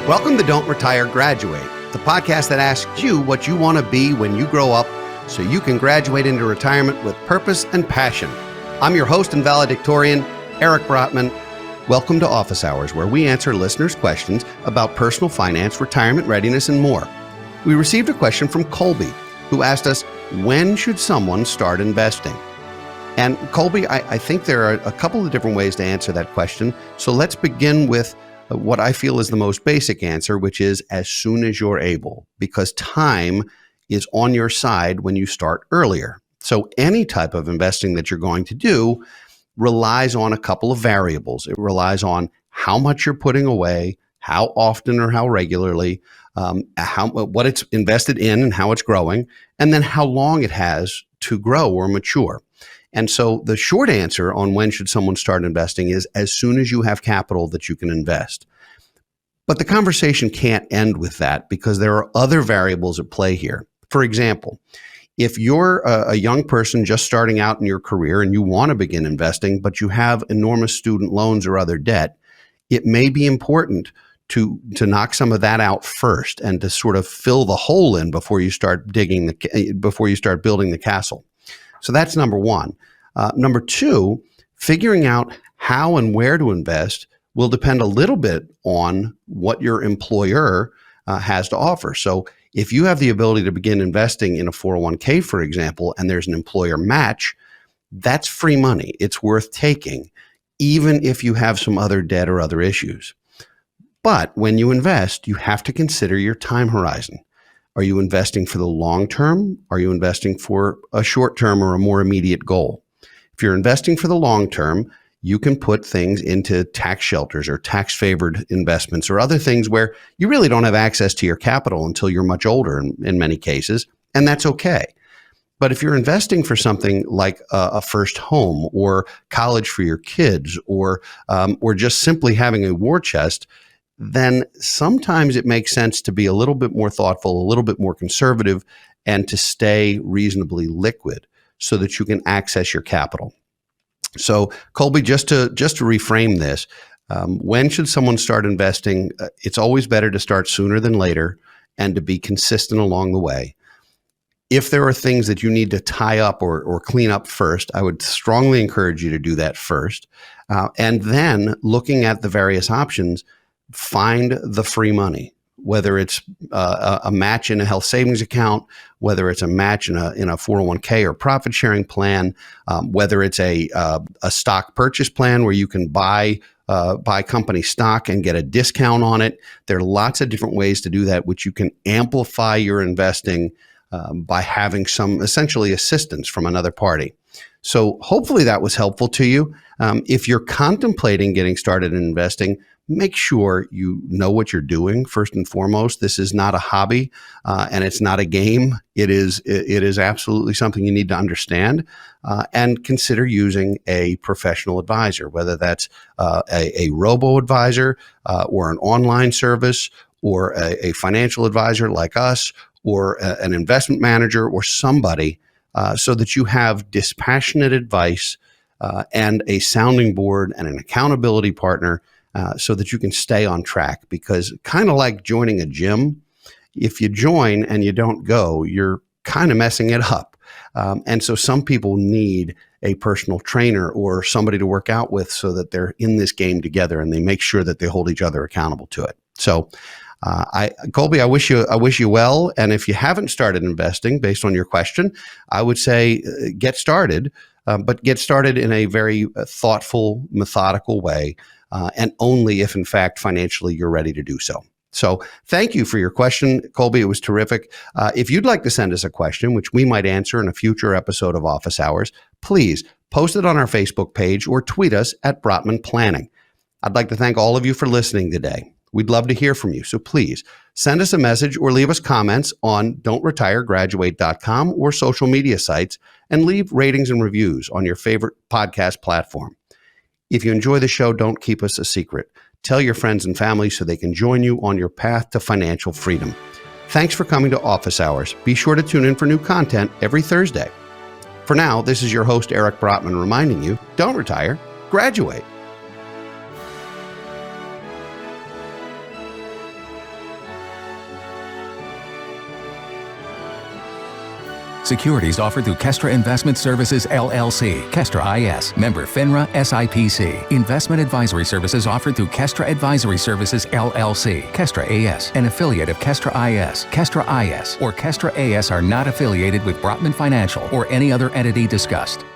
Welcome to Don't Retire, Graduate, the podcast that asks you what you want to be when you grow up so you can graduate into retirement with purpose and passion. I'm your host and valedictorian, Eric Brotman. Welcome to Office Hours, where we answer listeners' questions about personal finance, retirement readiness, and more. We received a question from Colby, who asked us, when should someone start investing? And Colby, I think there are a couple of different ways to answer that question. So let's begin with what I feel is the most basic answer, which is as soon as you're able, because time is on your side when you start earlier. So any type of investing that you're going to do relies on a couple of variables. It relies on how much you're putting away, how often or how regularly, what it's invested in and how it's growing, and then how long it has to grow or mature. And so the short answer on when should someone start investing is as soon as you have capital that you can invest. But the conversation can't end with that because there are other variables at play here. For example, if you're a young person just starting out in your career and you want to begin investing, but you have enormous student loans or other debt, it may be important to knock some of that out first and to sort of fill the hole in before you start building the castle. So that's number one. Number two, figuring out how and where to invest will depend a little bit on what your employer has to offer. So if you have the ability to begin investing in a 401k, for example, and there's an employer match, that's free money. It's worth taking, even if you have some other debt or other issues. But when you invest, you have to consider your time horizon. Are you investing for the long term? Are you investing for a short term or a more immediate goal? If you're investing for the long term, you can put things into tax shelters or tax favored investments or other things where you really don't have access to your capital until you're much older in many cases, and that's okay. But if you're investing for something like a first home or college for your kids or just simply having a war chest, then sometimes it makes sense to be a little bit more thoughtful, a little bit more conservative, and to stay reasonably liquid so that you can access your capital. So, Colby, just to reframe this, when should someone start investing? It's always better to start sooner than later and to be consistent along the way. If there are things that you need to tie up or clean up first, I would strongly encourage you to do that first. And then looking at the various options, find the free money, whether it's a match in a health savings account, whether it's a match in a 401k or profit sharing plan, whether it's a stock purchase plan where you can buy company stock and get a discount on it. There are lots of different ways to do that, which you can amplify your investing by having some essentially assistance from another party. So hopefully that was helpful to you. If you're contemplating getting started in investing, make sure you know what you're doing first and foremost. This is not a hobby and it's not a game. It is absolutely something you need to understand and consider using a professional advisor, whether that's a robo-advisor or an online service or a financial advisor like us or an investment manager or somebody so that you have dispassionate advice and a sounding board and an accountability partner so that you can stay on track. Because kind of like joining a gym, if you join and you don't go, you're kind of messing it up. And so some people need a personal trainer or somebody to work out with so that they're in this game together and they make sure that they hold each other accountable to it. So Colby, I wish you well. And if you haven't started investing based on your question, I would say get started, but get started in a very thoughtful, methodical way, and only if, in fact, financially you're ready to do so. So thank you for your question, Colby. It was terrific. If you'd like to send us a question, which we might answer in a future episode of Office Hours, please post it on our Facebook page or tweet us at Brotman Planning. I'd like to thank all of you for listening today. We'd love to hear from you. So please send us a message or leave us comments on don'tretiregraduate.com or social media sites and leave ratings and reviews on your favorite podcast platform. If you enjoy the show, don't keep us a secret. Tell your friends and family so they can join you on your path to financial freedom. Thanks for coming to Office Hours. Be sure to tune in for new content every Thursday. For now, this is your host, Eric Brotman, reminding you, don't retire, graduate. Securities offered through Kestra Investment Services, LLC. Kestra IS. Member FINRA SIPC. Investment advisory services offered through Kestra Advisory Services, LLC. Kestra AS. An affiliate of Kestra IS. Kestra IS or Kestra AS are not affiliated with Brotman Financial or any other entity discussed.